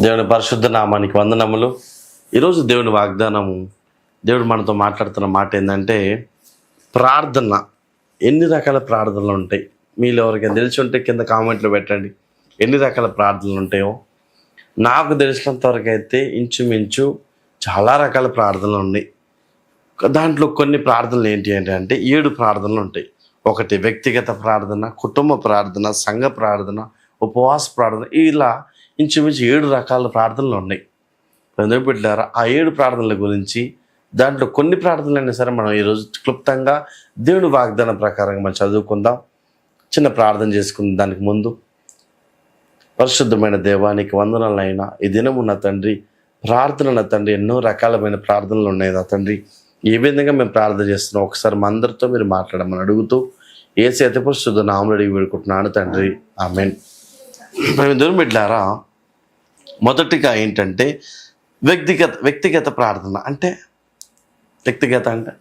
దేవుని పరిశుద్ధ నామానికి వందనములు. ఈరోజు దేవుని వాగ్దానము, దేవుడు మనతో మాట్లాడుతున్న మాట ఏంటంటే, ప్రార్థన. ఎన్ని రకాల ప్రార్థనలు ఉంటాయి? మీలో ఎవరికైనా తెలిసి ఉంటే కింద కామెంట్లో పెట్టండి ఎన్ని రకాల ప్రార్థనలు ఉంటాయో. నాకు తెలిసినంత వరకు అయితే ఇంచుమించు చాలా రకాల ప్రార్థనలు ఉన్నాయి. దాంట్లో కొన్ని ప్రార్థనలు ఏంటి అంటే 7 ప్రార్థనలు ఉంటాయి. ఒకటి వ్యక్తిగత ప్రార్థన, కుటుంబ ప్రార్థన, సంఘ ప్రార్థన, ఉపవాస ప్రార్థన, ఇలా ఇంచుమించు 7 రకాల ప్రార్థనలు ఉన్నాయి. ఎందుకు పెట్టారా? ఆ 7 ప్రార్థనల గురించి, దాంట్లో కొన్ని ప్రార్థనలు అయినా సరే మనం ఈరోజు క్లుప్తంగా దేవుని వాగ్దానం ప్రకారంగా మనం చదువుకుందాం. చిన్న ప్రార్థన చేసుకుందాం. దానికి ముందు, పరిశుద్ధమైన దేవానికి వందనాలైనా ఈ దినము నా తండ్రి, ప్రార్థన నా తండ్రి, ఎన్నో రకాలమైన ప్రార్థనలు ఉన్నాయి నా తండ్రి. ఏ విధంగా మేము ప్రార్థన చేస్తున్నాం ఒకసారి మా అందరితో మీరు మాట్లాడమని అడుగుతూ యేసు అతి పరిశుద్ధ నామములో అడిగి వేడుకుంటున్నాను తండ్రి, ఆమేన్. దేవుని బిడ్డలారా, మొదటిగా ఏంటంటే వ్యక్తిగత ప్రార్థన. అంటే వ్యక్తిగత అంటే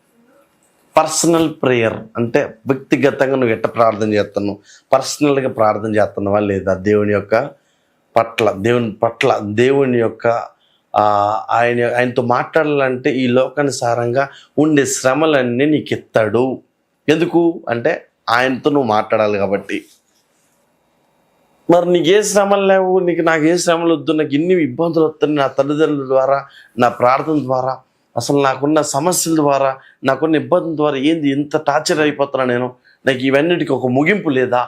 పర్సనల్ ప్రేయర్. అంటే వ్యక్తిగతంగా నువ్వు ఎట్ట ప్రార్థన చేస్తున్నావు, పర్సనల్గా ప్రార్థన చేస్తున్నావా లేదా దేవుని పట్ల దేవుని యొక్క ఆయనతో మాట్లాడాలంటే ఈ లోకానుసారంగా ఉండే శ్రమలన్నీ నీకు ఇస్తాడు. ఎందుకు అంటే ఆయనతో నువ్వు మాట్లాడాలి కాబట్టి. మరి నీకు ఏ శ్రమలు లేవు, నాకు ఏ శ్రమలు వద్దు, నాకు ఎన్ని ఇబ్బందులు వస్తున్నాయి నా తల్లిదండ్రుల ద్వారా, నా ప్రార్థన ద్వారా, అసలు నాకున్న సమస్యల ద్వారా, నాకున్న ఇబ్బందుల ద్వారా ఏంది ఇంత టార్చర్ అయిపోతున్నా నేను, నాకు ఇవన్నిటికీ ఒక ముగింపు లేదా,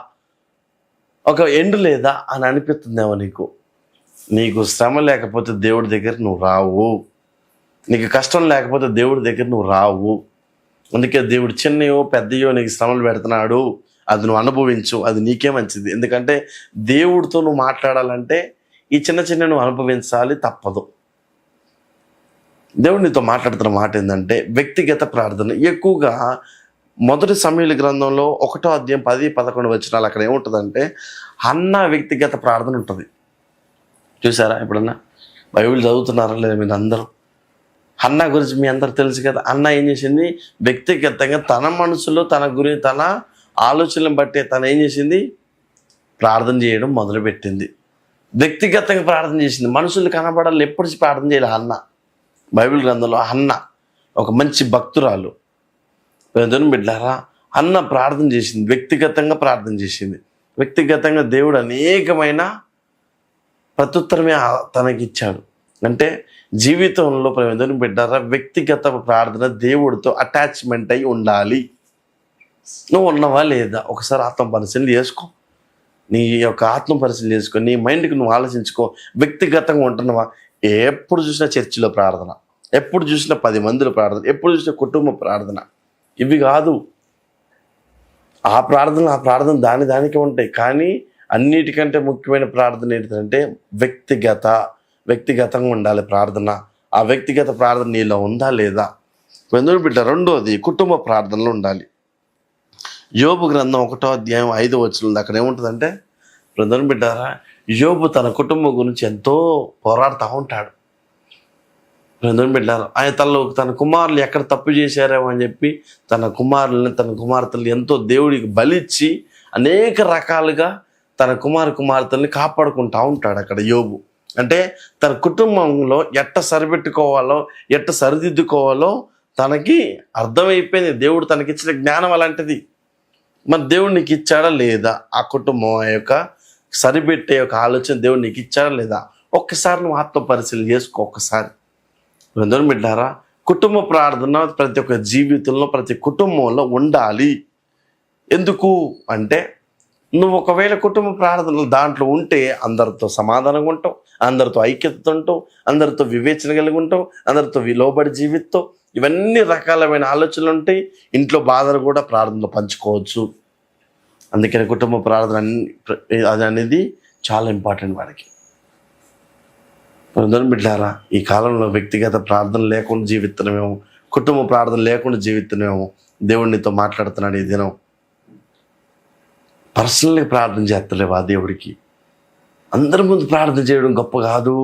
ఒక ఎండ్ లేదా అని అనిపిస్తుందేమో నీకు శ్రమ లేకపోతే దేవుడి దగ్గర నువ్వు రావు, నీకు కష్టం లేకపోతే దేవుడి దగ్గర నువ్వు రావు. అందుకే దేవుడు చిన్నయో పెద్దయో నీకు శ్రమలు పెడుతున్నాడు, అది నువ్వు అనుభవించు, అది నీకే మంచిది. ఎందుకంటే దేవుడితో నువ్వు మాట్లాడాలంటే ఈ చిన్న నువ్వు అనుభవించాలి, తప్పదు. దేవుడు నీతో మాట్లాడుతున్న మాట ఏంటంటే వ్యక్తిగత ప్రార్థన. ఎక్కువగా మొదటి సమూయేలు గ్రంథంలో 1వ అధ్యాయం 10-11 వచనాలు అక్కడ ఏముంటుందంటే హన్నా వ్యక్తిగత ప్రార్థన ఉంటుంది. చూసారా? ఎప్పుడన్నా బైబిల్ చదువుతున్నారా లేదా మీరు అందరూ? హన్నా గురించి మీ అందరు తెలుసు కదా. హన్నా ఏం చేసింది? వ్యక్తిగతంగా తన మనసులో తన గురించి, తన ఆలోచనలను బట్టి తను ఏం చేసింది? ప్రార్థన చేయడం మొదలుపెట్టింది. వ్యక్తిగతంగా ప్రార్థన చేసింది. మనుషులు కనబడాలి ఎప్పుడు ప్రార్థన చేయాలి హన్నా. బైబిల్ గ్రంథంలో హన్నా ఒక మంచి భక్తురాలు. దేవుని బిడ్డలారా, హన్నా ప్రార్థన చేసింది, వ్యక్తిగతంగా ప్రార్థన చేసింది. వ్యక్తిగతంగా దేవుడు అనేకమైన ప్రత్యుత్తరమే తనకిచ్చాడు. అంటే జీవితంలో దేవుని బిడ్డలారా, వ్యక్తిగత ప్రార్థన దేవుడితో అటాచ్మెంట్ అయి ఉండాలి. నువ్వు ఉన్నావా లేదా? ఒకసారి ఆత్మ పరిశీలన చేసుకో. నీ యొక్క ఆత్మ పరిశీలన చేసుకో. నీ మైండ్కి నువ్వు ఆలోచించుకో. వ్యక్తిగతంగా ఉంటున్నావా? ఎప్పుడు చూసినా చర్చిలో ప్రార్థన, ఎప్పుడు చూసినా 10 మందిలో ప్రార్థన, ఎప్పుడు చూసినా కుటుంబ ప్రార్థన. ఇవి కాదు. ఆ ప్రార్థన దానికే ఉంటాయి. కానీ అన్నిటికంటే ముఖ్యమైన ప్రార్థన ఏంటంటే వ్యక్తిగతంగా ఉండాలి ప్రార్థన. ఆ వ్యక్తిగత ప్రార్థన నీలో ఉందా లేదా? ఎందుకు బిడ్డ? రెండోది కుటుంబ ప్రార్థనలు ఉండాలి. యోబు గ్రంథం 1వ అధ్యాయం 5వ వచనం అక్కడ ఏముంటుందంటే, బ్రదర్ బిడ్డారా, యోబు తన కుటుంబం గురించి ఎంతో పోరాడుతూ ఉంటాడు. బ్రదర్ బిడ్డారా, ఆయన తన కుమారులు ఎక్కడ తప్పు చేశారేమో అని చెప్పి తన కుమార్తెలు ఎంతో దేవుడికి బలిచ్చి అనేక రకాలుగా తన కుమార్తెల్ని కాపాడుకుంటూ ఉంటాడు అక్కడ యోబు. అంటే తన కుటుంబంలో ఎట్ట సరిపెట్టుకోవాలో, ఎట్ట సరిదిద్దుకోవాలో తనకి అర్థమైపోయింది. దేవుడు తనకిచ్చిన జ్ఞానం అలాంటిది. మరి దేవుడు నీకు ఇచ్చాడా లేదా? ఆ కుటుంబం యొక్క సరిపెట్టే ఒక ఆలోచన దేవుడు నీకు ఇచ్చాడా లేదా? ఒక్కసారి నువ్వు ఆత్మ పరిశీలన చేసుకో. ఒక్కసారి అందరం బిడ్డారా, కుటుంబ ప్రార్థన ప్రతి ఒక్క జీవితంలో, ప్రతి కుటుంబంలో ఉండాలి. ఎందుకు అంటే, నువ్వు ఒకవేళ కుటుంబ ప్రార్థనలు దాంట్లో ఉంటే అందరితో సమాధానంగా ఉంటావు, అందరితో ఐక్యతతో ఉంటావు, అందరితో వివేచన కలిగి ఉంటావు, అందరితో లోబడి జీవితావు. ఇవన్నీ రకాలమైన ఆలోచనలు ఉంటాయి. ఇంట్లో బాధలు కూడా ప్రార్థనలో పంచుకోవచ్చు. అందుకని కుటుంబ ప్రార్థన అనేది చాలా ఇంపార్టెంట్ వాడికి. బిడ్డారా, ఈ కాలంలో వ్యక్తిగత ప్రార్థన లేకుండా జీవిస్తున్నామేమో, కుటుంబ ప్రార్థన లేకుండా జీవిస్తున్నామేమో. దేవుడినితో మాట్లాడుతున్నాడు ఈ దినం. పర్సనల్గా ప్రార్థన చేస్తలేవా దేవుడికి? అందరి ముందు ప్రార్థన చేయడం గొప్ప కాదు.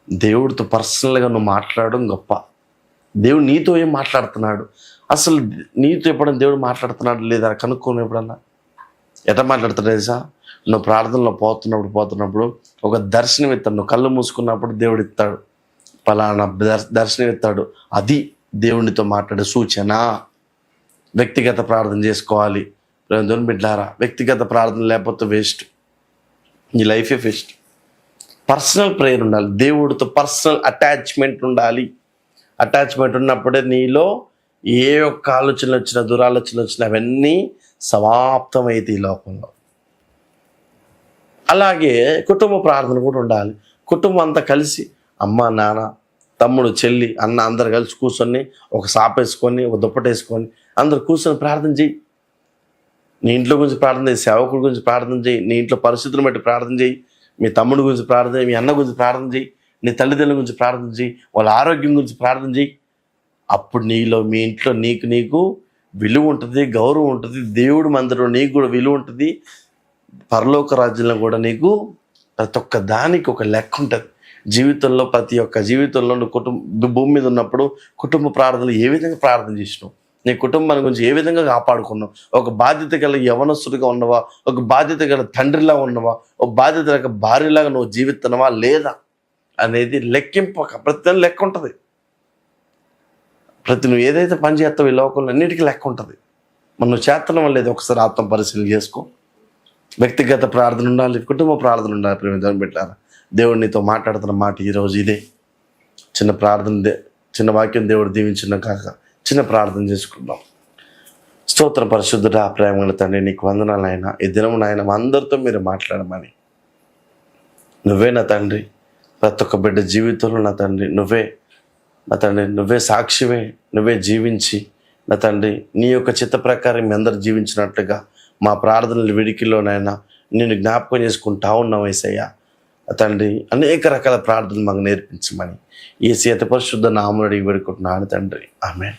దేవుడితో పర్సనల్గా నువ్వు మాట్లాడడం గొప్ప. దేవుడు నీతో ఏం మాట్లాడుతున్నాడు, అసలు నీతో ఎప్పుడన్నా దేవుడు మాట్లాడుతున్నాడు లేదా కనుక్కోను. ఎప్పుడన్నా ఎట్లా మాట్లాడతాడు తెలుసా? నువ్వు ప్రార్థనలో పోతున్నప్పుడు ఒక దర్శనం ఇస్తాడు. నువ్వు కళ్ళు మూసుకున్నప్పుడు దేవుడు ఇస్తాడు, పలానా దర్శనం ఇస్తాడు. అది దేవునితో మాట్లాడే సూచన. వ్యక్తిగత ప్రార్థన చేసుకోవాలి. దేవుని బిడ్డలారా, వ్యక్తిగత ప్రార్థన లేకపోతే వేస్ట్, నీ లైఫే వేస్ట్. పర్సనల్ ప్రేయర్ ఉండాలి. దేవుడితో పర్సనల్ అటాచ్మెంట్ ఉండాలి. అటాచ్మెంట్ ఉన్నప్పుడే నీలో ఏ ఒక్క ఆలోచనలు వచ్చినా, దురాలోచనలు వచ్చినా అవన్నీ సమాప్తమైతే ఈ లోకంలో. అలాగే కుటుంబ ప్రార్థన కూడా ఉండాలి. కుటుంబం అంతా కలిసి, అమ్మ, నాన్న, తమ్ముడు, చెల్లి, అన్న అందరు కలిసి కూర్చొని ఒక సాపేసుకొని, ఒక దుప్పటేసుకొని అందరు కూర్చొని ప్రార్థన చేయి. నీ ఇంట్లో గురించి ప్రార్థన చేయి, సేవకుడి గురించి ప్రార్థన చేయి, నీ ఇంట్లో పరిస్థితులను బట్టి ప్రార్థన చేయి, మీ తమ్ముడి గురించి ప్రార్థన చేయి, మీ అన్న గురించి ప్రార్థన చేయి, నీ తల్లిదండ్రుల గురించి ప్రార్థన చేయి, వాళ్ళ ఆరోగ్యం గురించి ప్రార్థన చేయి. అప్పుడు నీలో, మీ ఇంట్లో నీకు విలువ ఉంటుంది, గౌరవం ఉంటుంది. దేవుడి మందిరంలో నీకు కూడా విలువ ఉంటుంది. పరలోక రాజ్యంలో కూడా నీకు ప్రతి ఒక్క దానికి ఒక లెక్క ఉంటుంది. జీవితంలో ప్రతి ఒక్క జీవితంలో నువ్వు భూమి మీద ఉన్నప్పుడు కుటుంబ ప్రార్థనలు ఏ విధంగా ప్రార్థన చేసినావు, నీ కుటుంబాన్ని గురించి ఏ విధంగా కాపాడుకున్నావు, ఒక బాధ్యత గల యవనస్తుడిగా ఉన్నవా, ఒక బాధ్యత గల తండ్రిలాగా ఉన్నవా, ఒక బాధ్యత గల భార్యలాగా నువ్వు జీవిస్తున్నావా లేదా అనేది లెక్కింపు. ప్రతి లెక్క ఉంటుంది. నువ్వు ఏదైతే పని చేస్తావు ఈ లోకంలో అన్నిటికీ లెక్క ఉంటుంది. నువ్వు చేస్తున్నావా లేదు ఒకసారి ఆత్మ పరిశీలన చేసుకో. వ్యక్తిగత ప్రార్థన ఉండాలి, కుటుంబ ప్రార్థన ఉండాలి. ప్రేమ దేవుని బిడ్డలారా, దేవుడు నీతో మాట్లాడుతున్న మాట ఈరోజు ఇదే. చిన్న ప్రార్థన, చిన్న వాక్యం దేవుడు దీవించిన కాక చిన్న ప్రార్థన చేసుకుందాం. స్తోత్ర పరిశుద్ధుడా, ప్రేమల తండ్రి, నీకు వందనాలు ఆయన. ఈ దినము నాయన అందరితో మీరు మాట్లాడమని, నువ్వే నా తండ్రి ప్రతి ఒక్క బిడ్డ జీవితంలో నా తండ్రి నువ్వే సాక్షివే, నువ్వే జీవించి నా తండ్రి నీ యొక్క చిత్త ప్రకారం మీ అందరు జీవించినట్లుగా మా ప్రార్థనలు విడికిలోనైనా నేను జ్ఞాపకం చేసుకుంటా ఉన్నాం యేసయ్యా. తండ్రి అనేక రకాల ప్రార్థనలు మాకు నేర్పించమని యేసయ్య అతి పరిశుద్ధ నామములో అడిగి వేడుకుంటున్నాను తండ్రి. ఆమేన్.